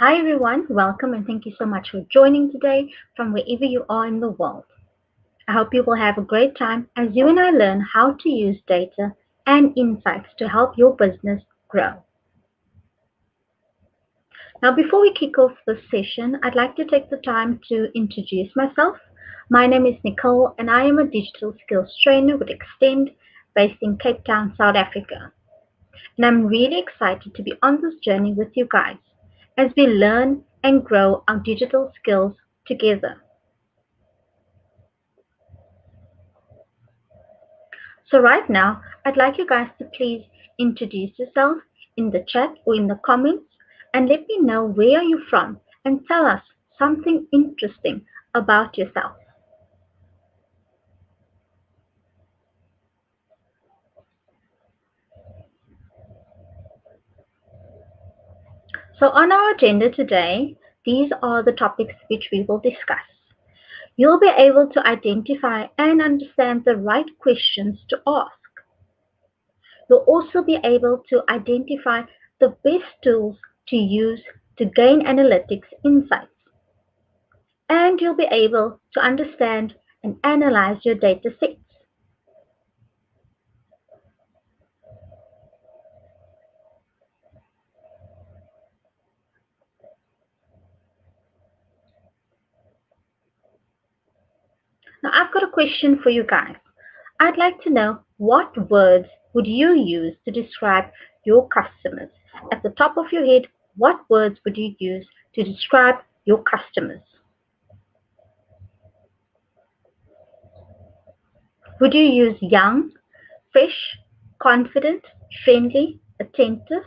Hi everyone, welcome and thank you so much for joining today from wherever you are in the world. I hope you will have a great time as you and I learn how to use data and insights to help your business grow. Now, before we kick off this session, I'd like to take the time to introduce myself. My name is Nicole and I am a digital skills trainer with Extend based in Cape Town, South Africa. And I'm really excited to be on this journey with you guys as we learn and grow our digital skills together. So right now, I'd like you guys to please introduce yourself in the chat or in the comments and let me know where you're from and tell us something interesting about yourself. So on our agenda today, these are the topics which we will discuss. You'll be able to identify and understand the right questions to ask. You'll also be able to identify the best tools to use to gain analytics insights. And you'll be able to understand and analyze your data sets. Now, I've got a question for you guys. I'd like to know what words would you use to describe your customers? At the top of your head, what words would you use to describe your customers? Would you use young, fresh, confident, friendly, attentive,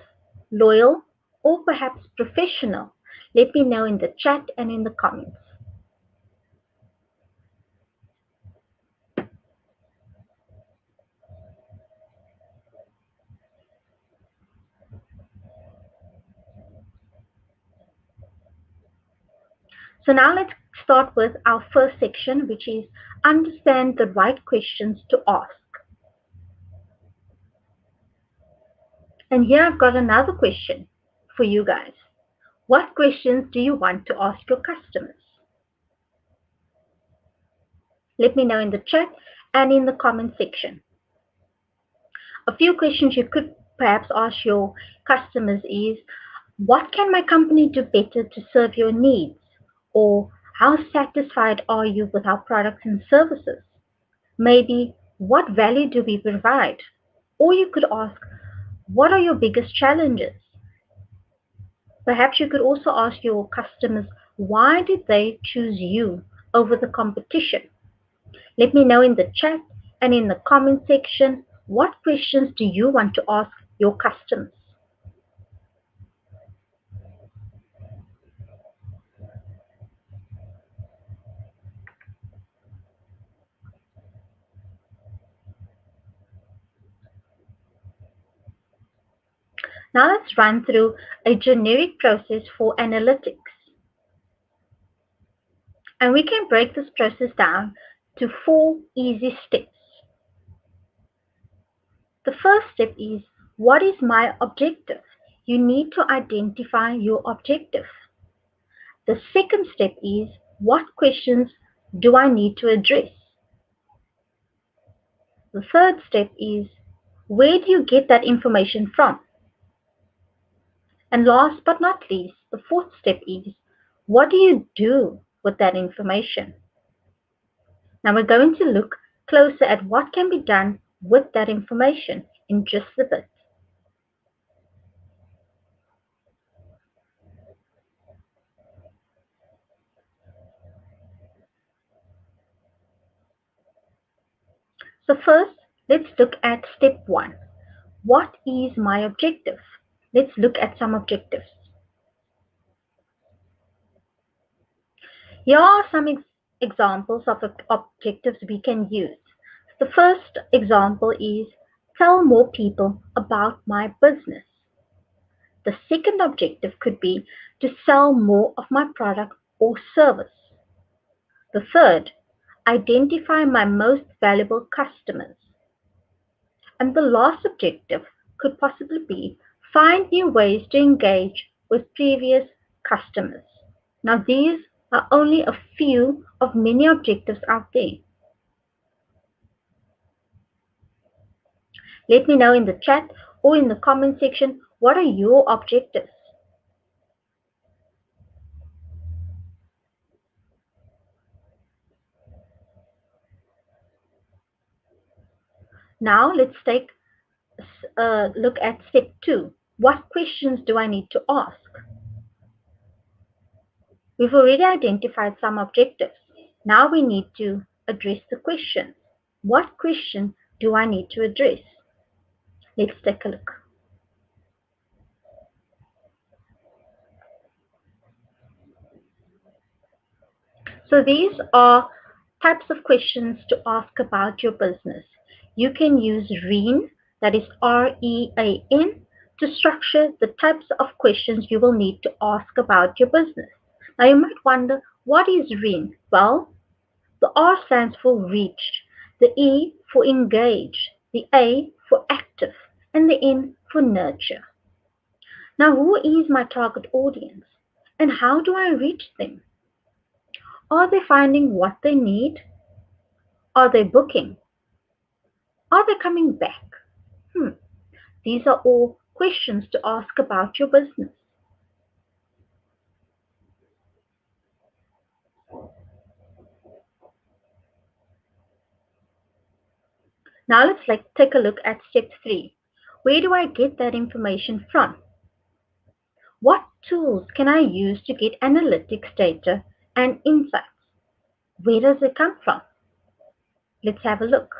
loyal, or perhaps professional? Let me know in the chat and in the comments. So now let's start with our first section, which is understand the right questions to ask. And here I've got another question for you guys. What questions do you want to ask your customers? Let me know in the chat and in the comment section. A few questions you could perhaps ask your customers is, what can my company do better to serve your needs? Or how satisfied are you with our products and services? Maybe, what value do we provide? Or you could ask, what are your biggest challenges? Perhaps you could also ask your customers, why did they choose you over the competition? Let me know in the chat and in the comment section, what questions do you want to ask your customers? Now let's run through a generic process for analytics. And we can break this process down to 4 easy steps. The first step is, what is my objective? You need to identify your objective. The second step is, what questions do I need to address? The third step is, where do you get that information from? And last but not least, the fourth step is, what do you do with that information? Now we're going to look closer at what can be done with that information in just a bit. So first, let's look at step 1. What is my objective? Let's look at some objectives. Here are some examples of objectives we can use. The first example is, tell more people about my business. The second objective could be to sell more of my product or service. The third, identify my most valuable customers. And the last objective could possibly be, find new ways to engage with previous customers. Now, these are only a few of many objectives out there. Let me know in the chat or in the comment section, what are your objectives? Now let's take a look at step 2. What questions do I need to ask? We've already identified some objectives. Now we need to address the question. What question do I need to address? Let's take a look. So these are types of questions to ask about your business. You can use REAN, that is REAN, to structure the types of questions you will need to ask about your business. Now you might wonder, what is REAN? Well, the R stands for reach, the E for engage, the A for active, and the N for nurture. Now, who is my target audience and how do I reach them? Are they finding what they need? Are they booking? Are they coming back? These are all questions to ask about your business. Now let's take a look at step 3. Where do I get that information from? What tools can I use to get analytics data and insights? Where does it come from? Let's have a look.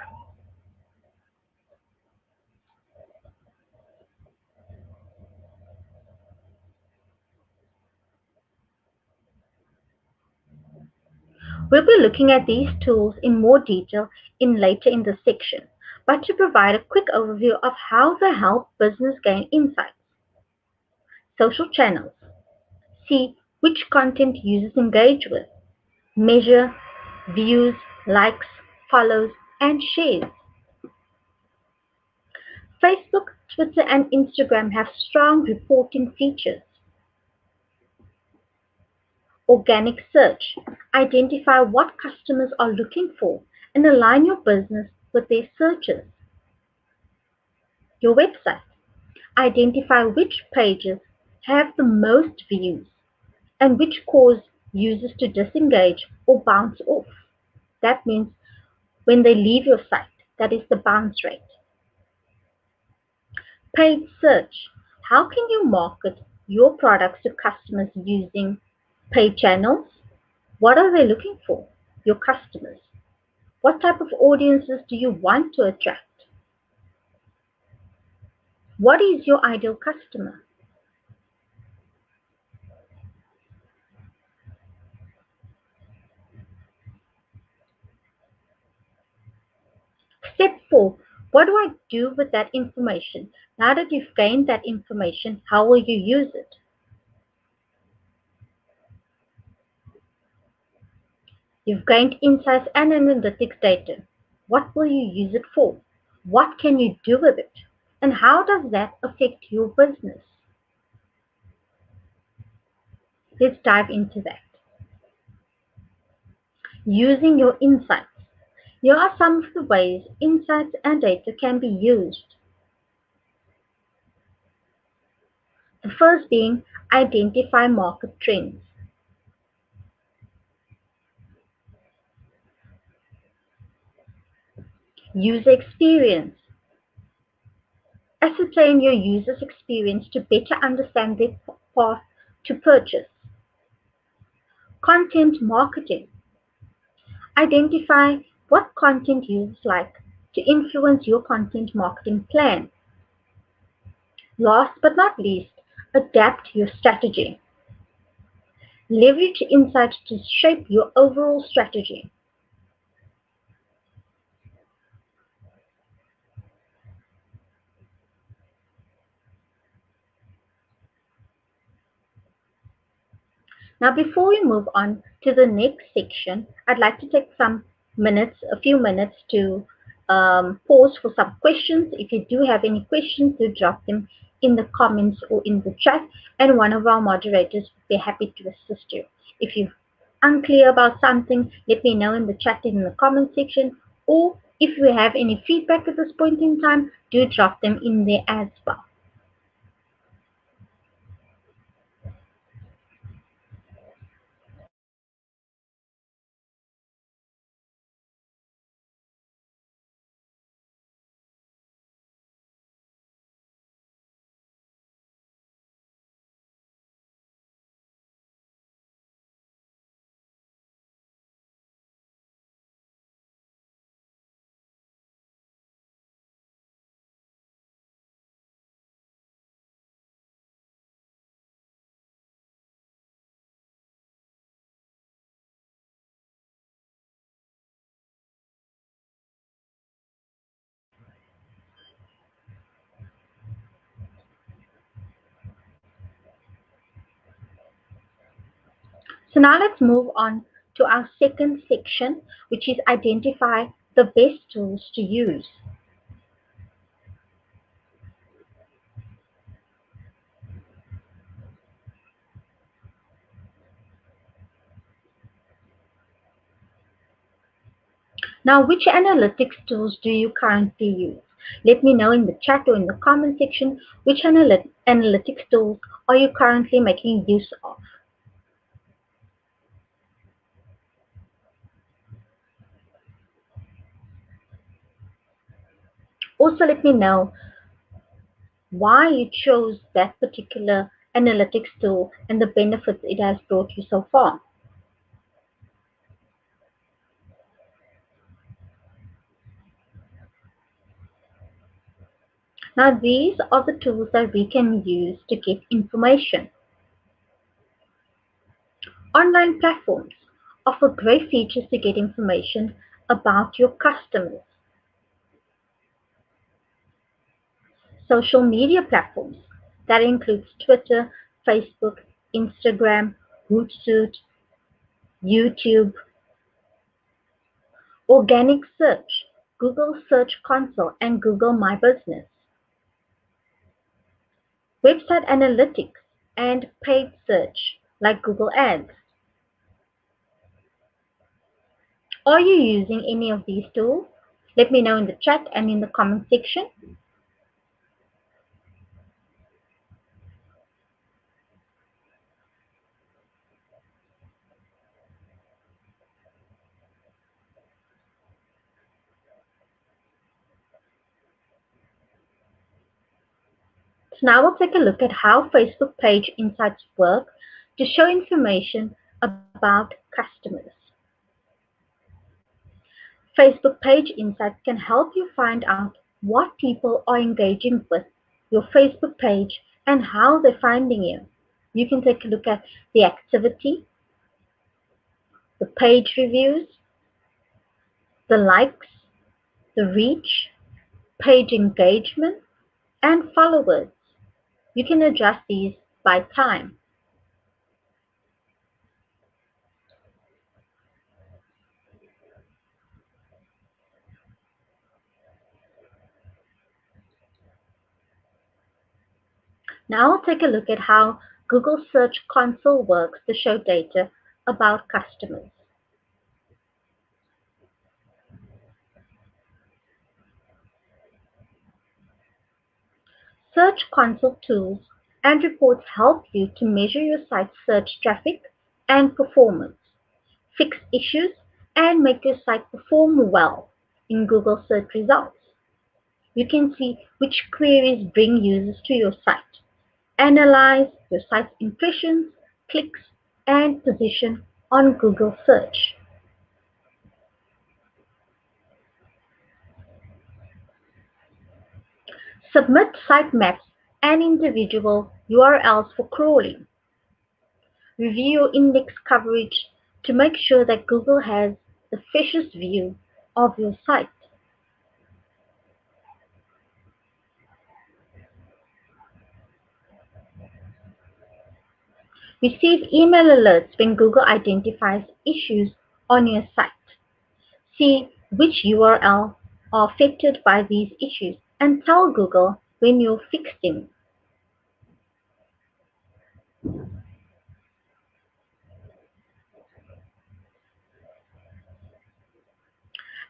We'll be looking at these tools in more detail later in this section, but to provide a quick overview of how they help business gain insights. Social channels. See which content users engage with. Measure views, likes, follows, and shares. Facebook, Twitter, and Instagram have strong reporting features. Organic search. Identify what customers are looking for and align your business with their searches. Your website. Identify which pages have the most views and which cause users to disengage or bounce off. That means when they leave your site, that is the bounce rate. Paid search. How can you market your products to customers using paid channels? What are they looking for? Your customers. What type of audiences do you want to attract? What is your ideal customer? Step 4. What do I do with that information? Now that you've gained that information, how will you use it? You've gained insights and analytics data. What will you use it for? What can you do with it? And how does that affect your business? Let's dive into that. Using your insights. Here are some of the ways insights and data can be used. The first being identify market trends. User experience. Ascertain your user's experience to better understand their path to purchase. Content marketing. Identify what content users like to influence your content marketing plan. Last but not least, adapt your strategy. Leverage insights to shape your overall strategy. Now, before we move on to the next section, I'd like to take a few minutes to pause for some questions. If you do have any questions, do drop them in the comments or in the chat, and one of our moderators will be happy to assist you. If you're unclear about something, let me know in the chat in the comment section, or if you have any feedback at this point in time, do drop them in there as well. So now let's move on to our second section, which is identify the best tools to use. Now, which analytics tools do you currently use? Let me know in the chat or in the comment section which analytics tools are you currently making use of. Also, let me know why you chose that particular analytics tool and the benefits it has brought you so far. Now, these are the tools that we can use to get information. Online platforms offer great features to get information about your customers. Social media platforms that includes Twitter, Facebook, Instagram, Hootsuite, YouTube, organic search, Google Search Console, and Google My Business, website analytics, and paid search like Google Ads. Are you using any of these tools? Let me know in the chat and in the comment section. So now we'll take a look at how Facebook page insights work to show information about customers. Facebook page insights can help you find out what people are engaging with your Facebook page and how they're finding you. You can take a look at the activity, the page reviews, the likes, the reach, page engagement, and followers. You can adjust these by time. Now I'll take a look at how Google Search Console works to show data about customers. Search Console tools and reports help you to measure your site's search traffic and performance, fix issues, and make your site perform well in Google search results. You can see which queries bring users to your site, analyze your site's impressions, clicks, and position on Google search. Submit sitemaps and individual URLs for crawling. Review your index coverage to make sure that Google has the freshest view of your site. Receive email alerts when Google identifies issues on your site. See which URL are affected by these issues and tell Google when you fix them.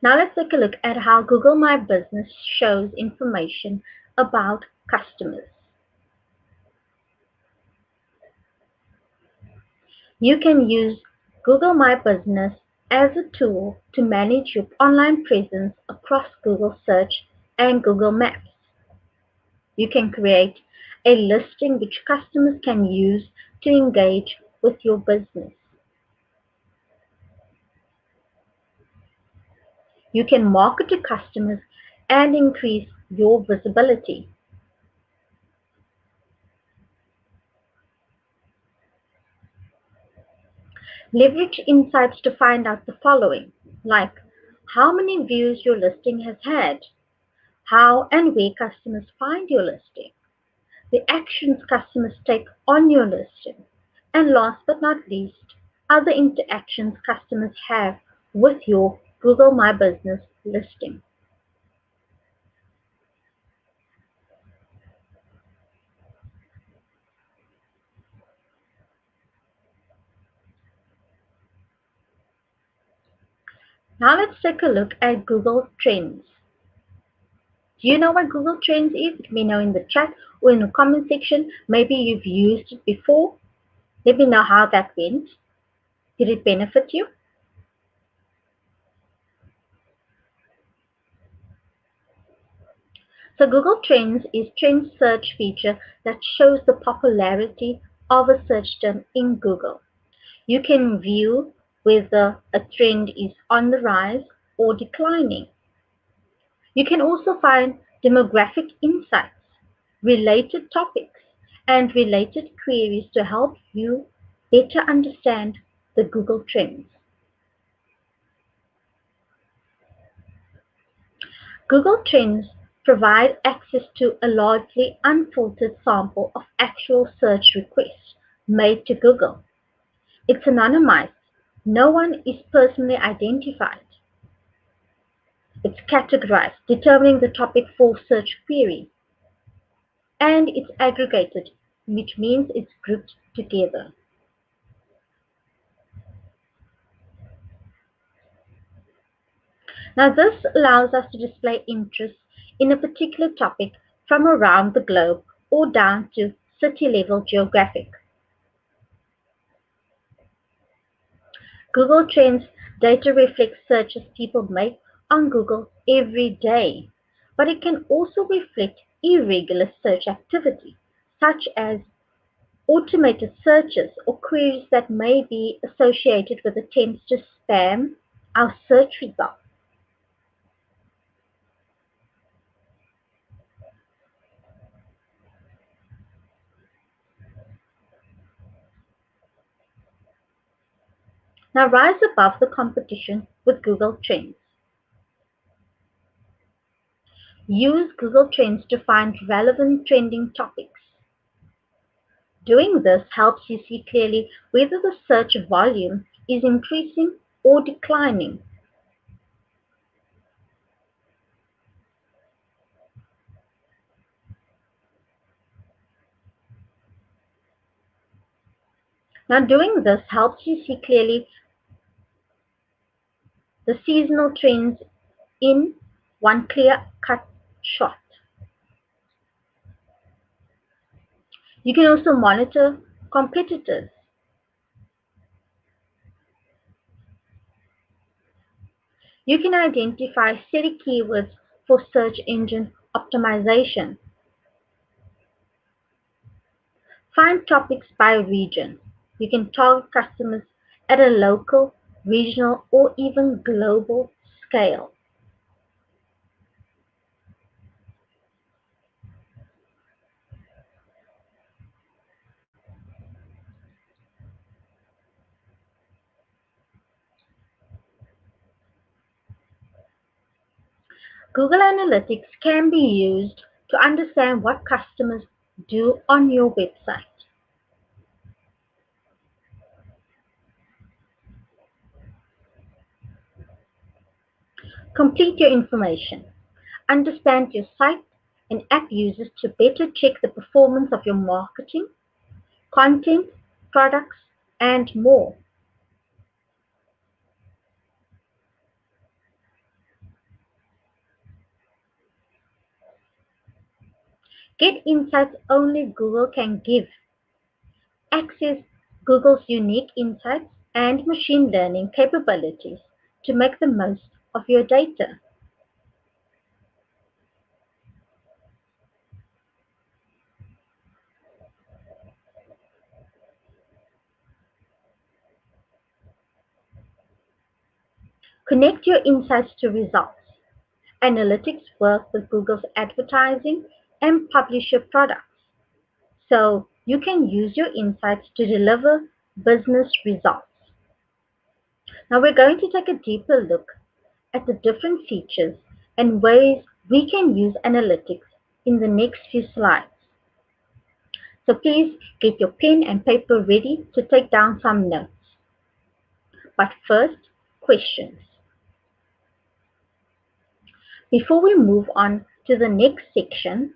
Now let's take a look at how Google My Business shows information about customers. You can use Google My Business as a tool to manage your online presence across Google Search and Google Maps. You can create a listing which customers can use to engage with your business. You can market to customers and increase your visibility. Leverage insights to find out the following, like how many views your listing has had, how and where customers find your listing, the actions customers take on your listing, and last but not least, other interactions customers have with your Google My Business listing. Now let's take a look at Google Trends. Do you know what Google Trends is? Let me know in the chat or in the comment section. Maybe you've used it before. Let me know how that went. Did it benefit you? So Google Trends is trend search feature that shows the popularity of a search term in Google. You can view whether a trend is on the rise or declining. You can also find demographic insights, related topics, and related queries to help you better understand the Google Trends. Google Trends provide access to a largely unfiltered sample of actual search requests made to Google. It's anonymized. No one is personally identified. It's categorized, determining the topic for search query. And it's aggregated, which means it's grouped together. Now this allows us to display interest in a particular topic from around the globe or down to city-level geographic. Google Trends data reflects searches people make on Google every day, but it can also reflect irregular search activity, such as automated searches or queries that may be associated with attempts to spam our search results. Now rise above the competition with Google Trends. Use Google Trends to find relevant trending topics. Doing this helps you see clearly whether the search volume is increasing or declining. Now doing this helps you see clearly the seasonal trends in one clear-cut shot. You can also monitor competitors. You can identify city keywords for search engine optimization. Find topics by region. You can target customers at a local, regional, or even global scale. Google Analytics can be used to understand what customers do on your website. Complete your information. Understand your site and app users to better check the performance of your marketing, content, products, and more. Get insights only Google can give. Access Google's unique insights and machine learning capabilities to make the most of your data. Connect your insights to results. Analytics work with Google's advertising and publish your products, so you can use your insights to deliver business results. Now we're going to take a deeper look at the different features and ways we can use analytics in the next few slides. So please get your pen and paper ready to take down some notes. But first, questions. Before we move on to the next section,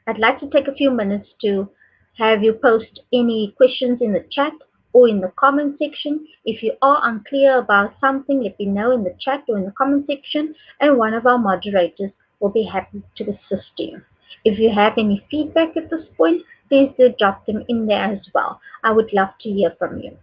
I'd like to take a few minutes to have you post any questions in the chat or in the comment section. If you are unclear about something, let me know in the chat or in the comment section, and one of our moderators will be happy to assist you. If you have any feedback at this point, please do drop them in there as well. I would love to hear from you.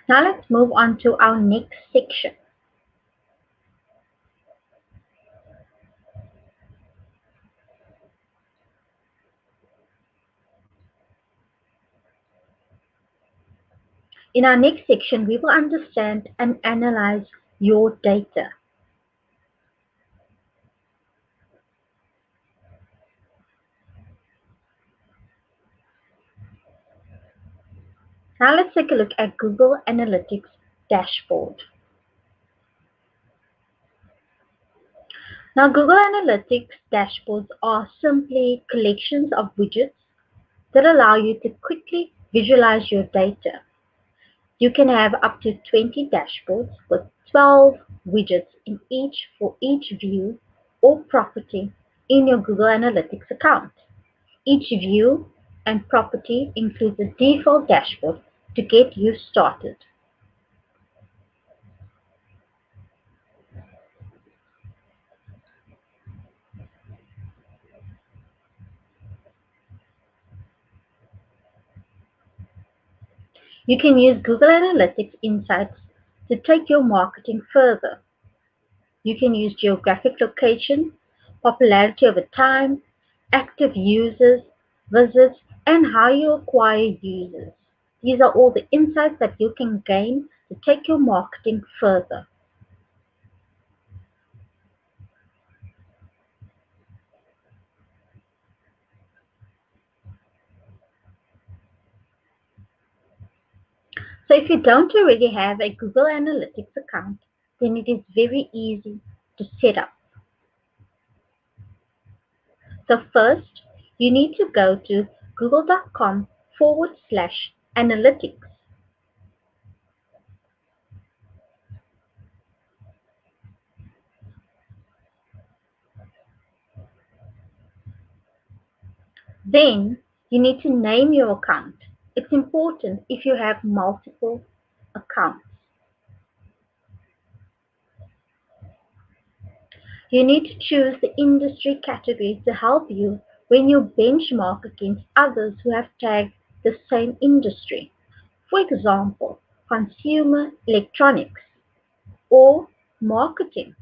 Now let's move on to our next section. In our next section, we will understand and analyze your data. Now let's take a look at Google Analytics dashboard. Now Google Analytics dashboards are simply collections of widgets that allow you to quickly visualize your data. You can have up to 20 dashboards with 12 widgets in each for each view or property in your Google Analytics account. Each view and property includes a default dashboard to get you started. You can use Google Analytics Insights to take your marketing further. You can use geographic location, popularity over time, active users, visits, and how you acquire users. These are all the insights that you can gain to take your marketing further. So if you don't already have a Google Analytics account, then it is very easy to set up. So first, you need to go to google.com/analytics. Then you need to name your account. It's important if you have multiple accounts. You need to choose the industry category to help you when you benchmark against others who have tagged the same industry. For example, consumer electronics, or marketing,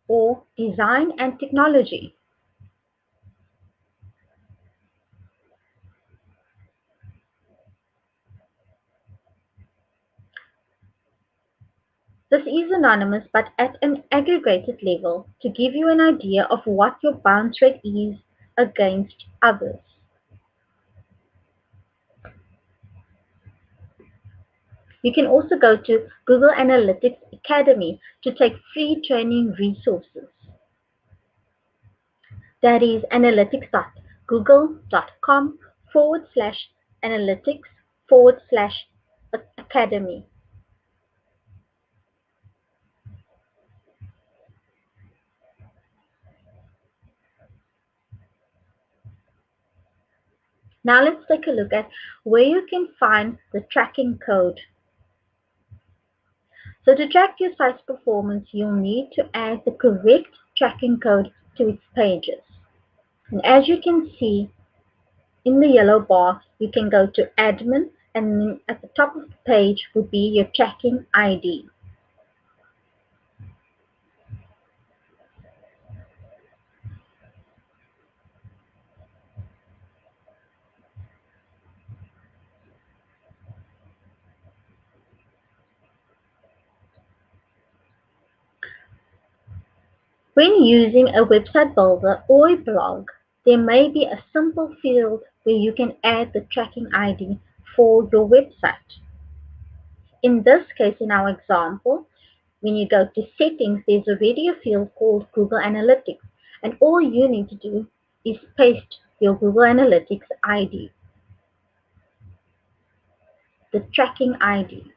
or design and technology. This is anonymous but at an aggregated level to give you an idea of what your bounce rate is against others. You can also go to Google Analytics Academy to take free training resources. That is analytics.google.com/analytics/academy. Now let's take a look at where you can find the tracking code. So to track your site's performance, you'll need to add the correct tracking code to its pages. And as you can see in the yellow bar, you can go to admin, and at the top of the page would be your tracking ID. When using a website builder or a blog, there may be a simple field where you can add the tracking ID for your website. In this case, in our example, when you go to settings, there's already a field called Google Analytics, and all you need to do is paste your Google Analytics ID, the tracking ID.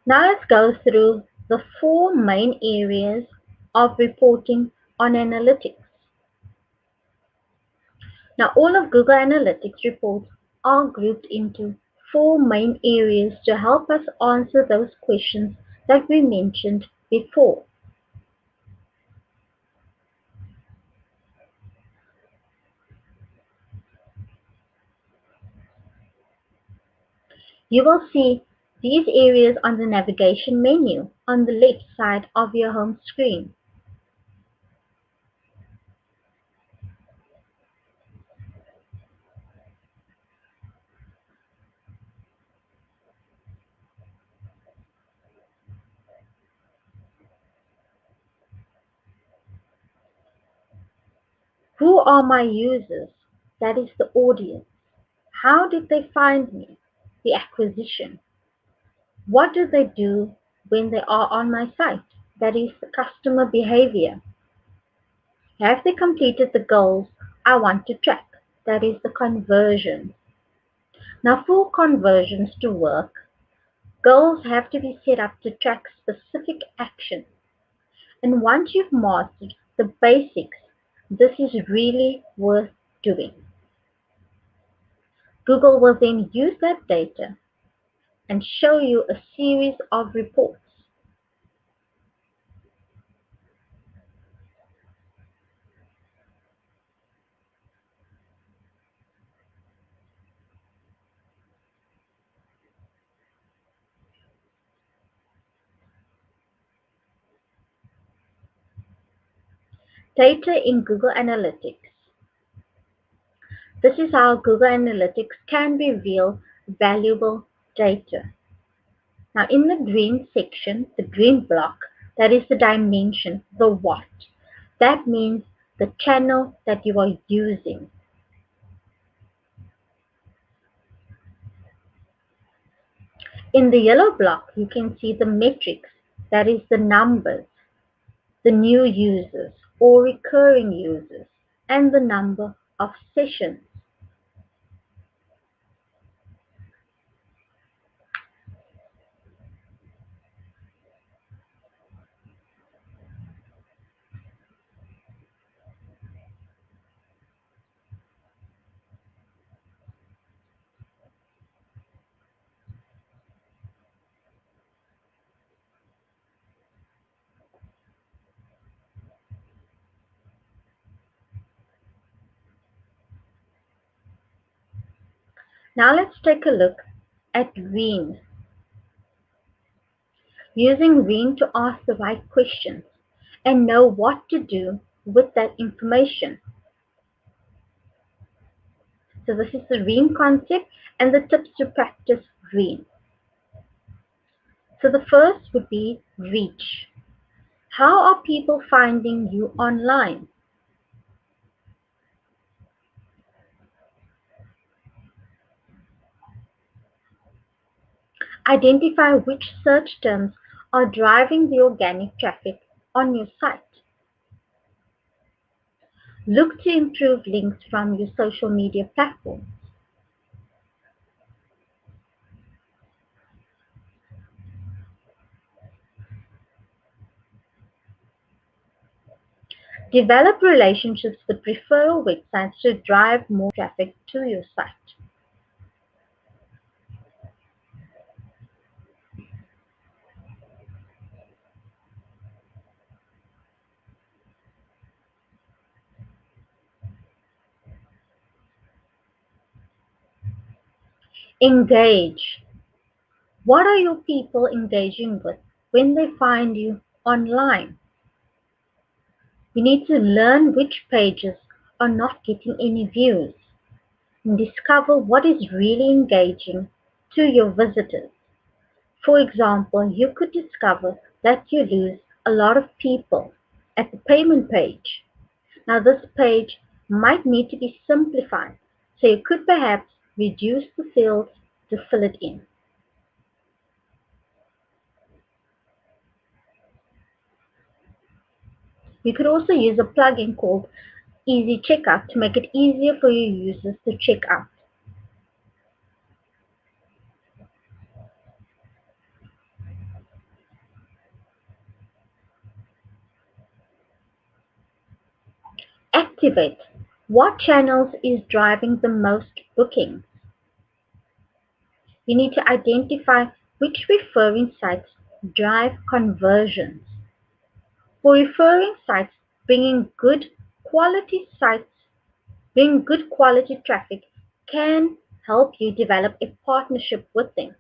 Now let's go through the four main areas of reporting on analytics. Now all of Google Analytics reports are grouped into four main areas to help us answer those questions that we mentioned before. You will see these areas on the navigation menu on the left side of your home screen. Who are my users? That is the audience. How did they find me? The acquisition. What do they do when they are on my site? That is the customer behavior. Have they completed the goals I want to track? That is the conversion. Now, for conversions to work, goals have to be set up to track specific actions. And once you've mastered the basics, this is really worth doing. Google will then use that data and show you a series of reports. Data in Google Analytics. This is how Google Analytics can reveal valuable data. Now in the green section, the green block, That is the dimension, the what. That means the channel that you are using. In the yellow block, you can see the metrics, that is the numbers, the new users or recurring users, and the number of sessions. Now let's take a look at Reen. Using Reen to ask the right questions and know what to do with that information. So this is the Reen concept and the tips to practice Reen. So the first would be reach. How are people finding you online? Identify which search terms are driving the organic traffic on your site. Look to improve links from your social media platforms. Develop relationships with referral websites to drive more traffic to your site. Engage. What are your people engaging with when they find you online? You need to learn which pages are not getting any views and discover what is really engaging to your visitors. For example, you could discover that you lose a lot of people at the payment page. Now, this page might need to be simplified, so you could perhaps reduce the fields to fill it in. You could also use a plugin called Easy Checkout to make it easier for your users to check out. Activate. What channels is driving the most bookings? You need to identify which referring sites drive conversions. For referring sites, sites bring good quality traffic can help you develop a partnership with them.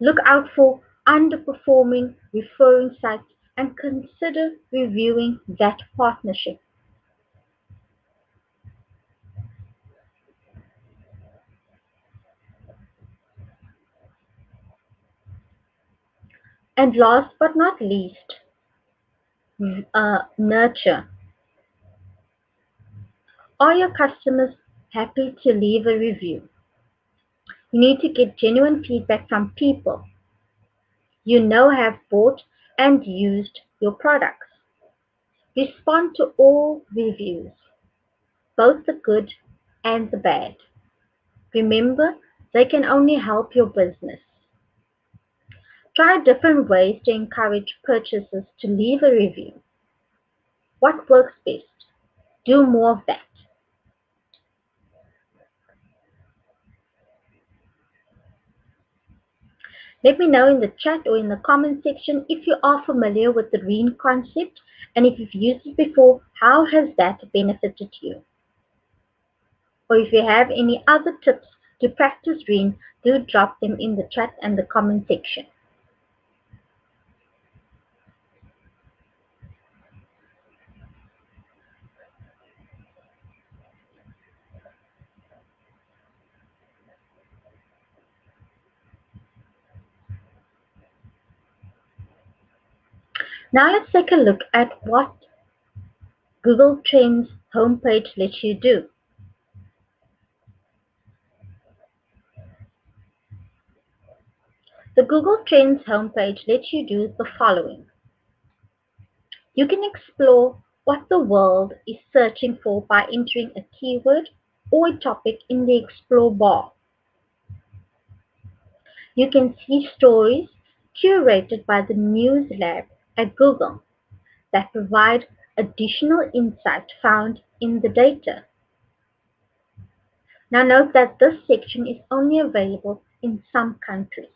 Look out for underperforming referring sites and consider reviewing that partnership. And last but not least, nurture. Are your customers happy to leave a review? You need to get genuine feedback from people you know have bought and used your products. Respond to all reviews, both the good and the bad. Remember, they can only help your business. Try different ways to encourage purchasers to leave a review. What works best? Do more of that. Let me know in the chat or in the comment section if you are familiar with the Reen concept and if you've used it before, how has that benefited you? Or if you have any other tips to practice Reen, do drop them in the chat and the comment section. Now let's take a look at what Google Trends homepage lets you do. The Google Trends homepage lets you do the following. You can explore what the world is searching for by entering a keyword or a topic in the Explore bar. You can see stories curated by the News Lab at Google that provide additional insight found in the data. Now note that this section is only available in some countries.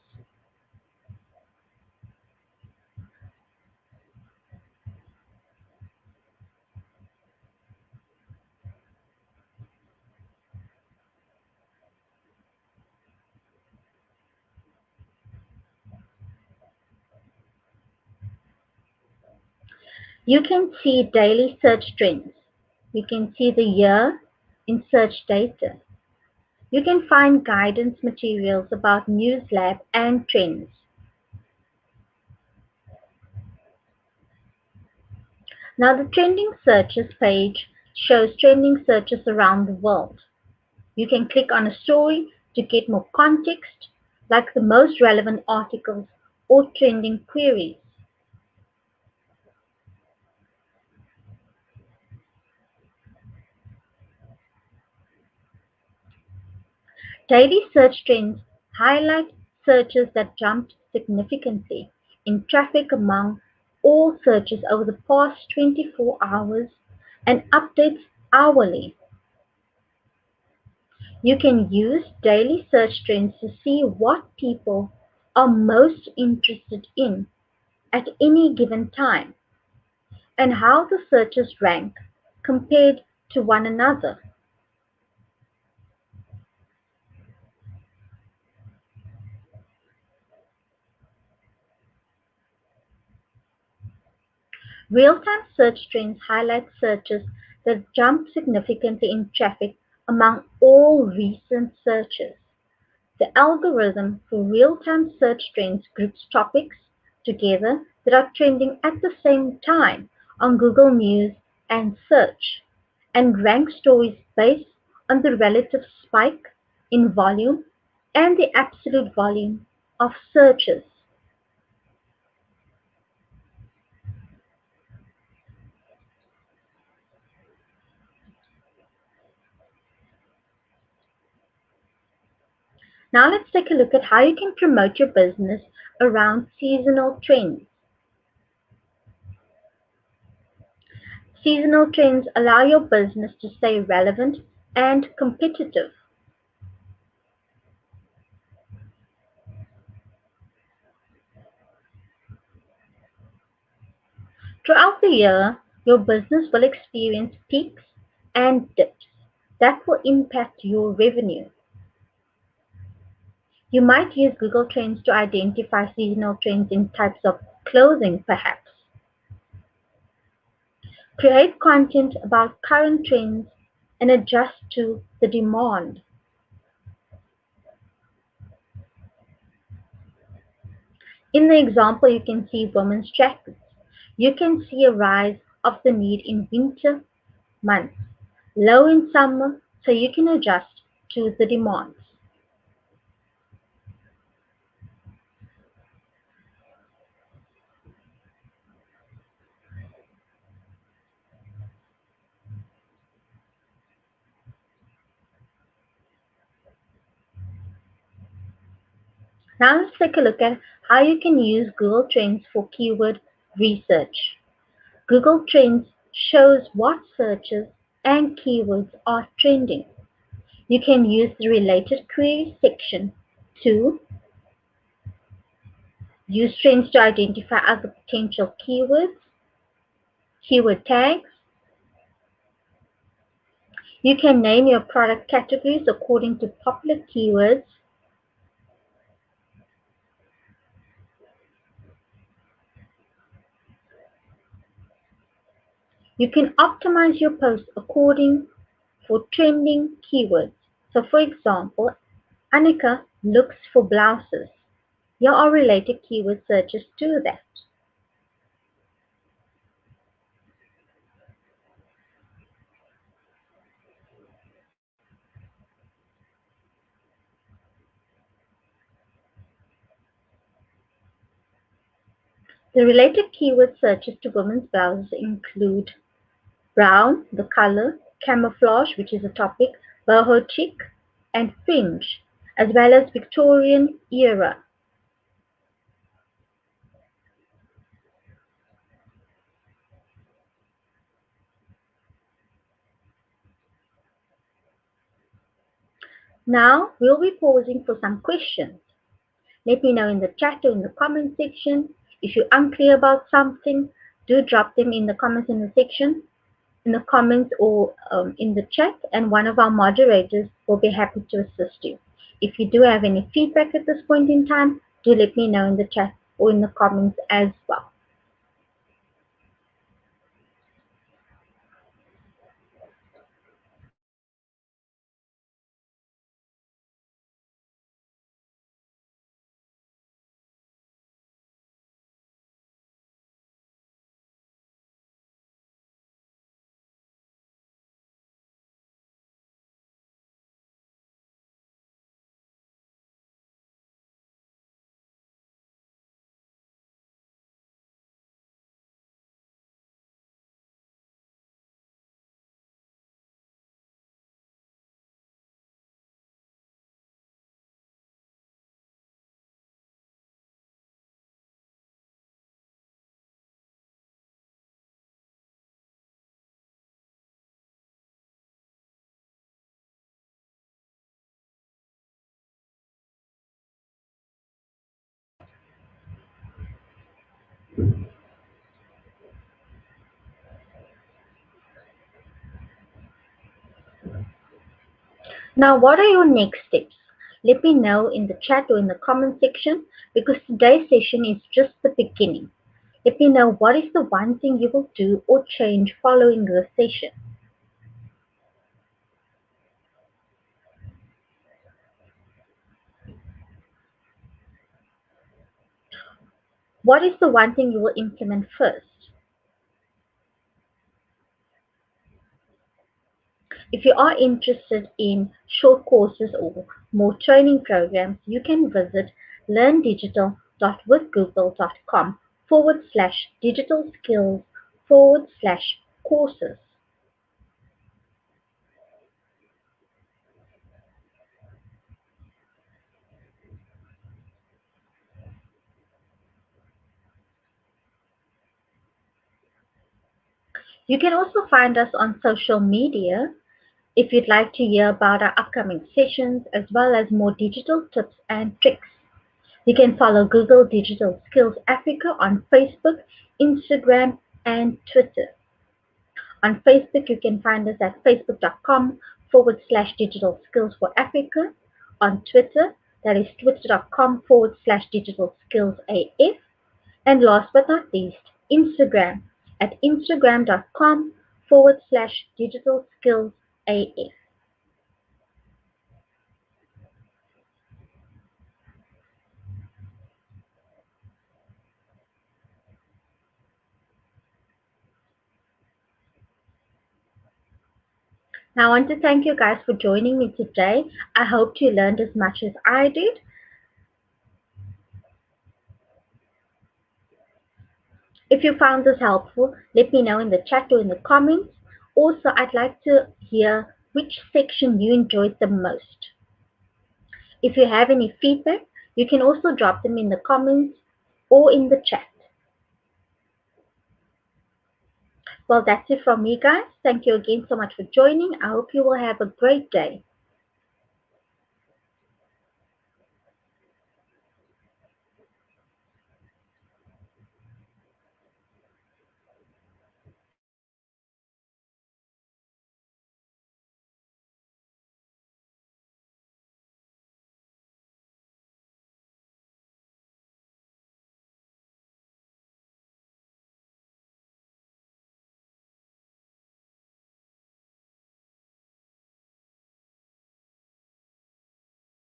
You can see daily search trends. You can see the year in search data. You can find guidance materials about News Lab and trends. Now the trending searches page shows trending searches around the world. You can click on a story to get more context, like the most relevant articles or trending queries. Daily search trends highlight searches that jumped significantly in traffic among all searches over the past 24 hours and updates hourly. You can use daily search trends to see what people are most interested in at any given time and how the searches rank compared to one another. Real-time search trends highlight searches that jump significantly in traffic among all recent searches. The algorithm for real-time search trends groups topics together that are trending at the same time on Google News and Search, and ranks stories based on the relative spike in volume and the absolute volume of searches. Now let's take a look at how you can promote your business around seasonal trends. Seasonal trends allow your business to stay relevant and competitive. Throughout the year, your business will experience peaks and dips that will impact your revenue. You might use Google Trends to identify seasonal trends in types of clothing, perhaps. Create content about current trends and adjust to the demand. In the example, you can see women's jackets. You can see a rise of the need in winter months, low in summer, so you can adjust to the demands. Now let's take a look at how you can use Google Trends for keyword research. Google Trends shows what searches and keywords are trending. You can use the related queries section to use trends to identify other potential keywords, keyword tags. You can name your product categories according to popular keywords. You can optimize your posts according for trending keywords. So for example, Annika looks for blouses. Here are related keyword searches to that. The related keyword searches to women's blouses include brown, the color, camouflage, which is a topic, boho chic, and fringe, as well as Victorian era. Now we'll be pausing for some questions. Let me know in the chat or in the comment section. If you're unclear about something, do drop them in the comments in the section, in the comments or in the chat, and one of our moderators will be happy to assist you. If you do have any feedback at this point in time, do let me know in the chat or in the comments as well. Now, what are your next steps? Let me know in the chat or in the comment section, because today's session is just the beginning. Let me know what is the one thing you will do or change following this session. What is the one thing you will implement first? If you are interested in short courses or more training programs, you can visit learndigital.withgoogle.com/digital skills/courses. You can also find us on social media if you'd like to hear about our upcoming sessions as well as more digital tips and tricks. You can follow Google Digital Skills Africa on Facebook, Instagram, and Twitter. On Facebook, you can find us at facebook.com/digital skills for Africa. On Twitter, that is twitter.com/digital skills AF. And last but not least, Instagram at instagram.com/digital skills AF. Now, I want to thank you guys for joining me today. I hope you learned as much as I did. If you found this helpful, let me know in the chat or in the comments. Also, I'd like to hear which section you enjoyed the most. If you have any feedback, you can also drop them in the comments or in the chat. Well, that's it from me, guys. Thank you again so much for joining. I hope you will have a great day.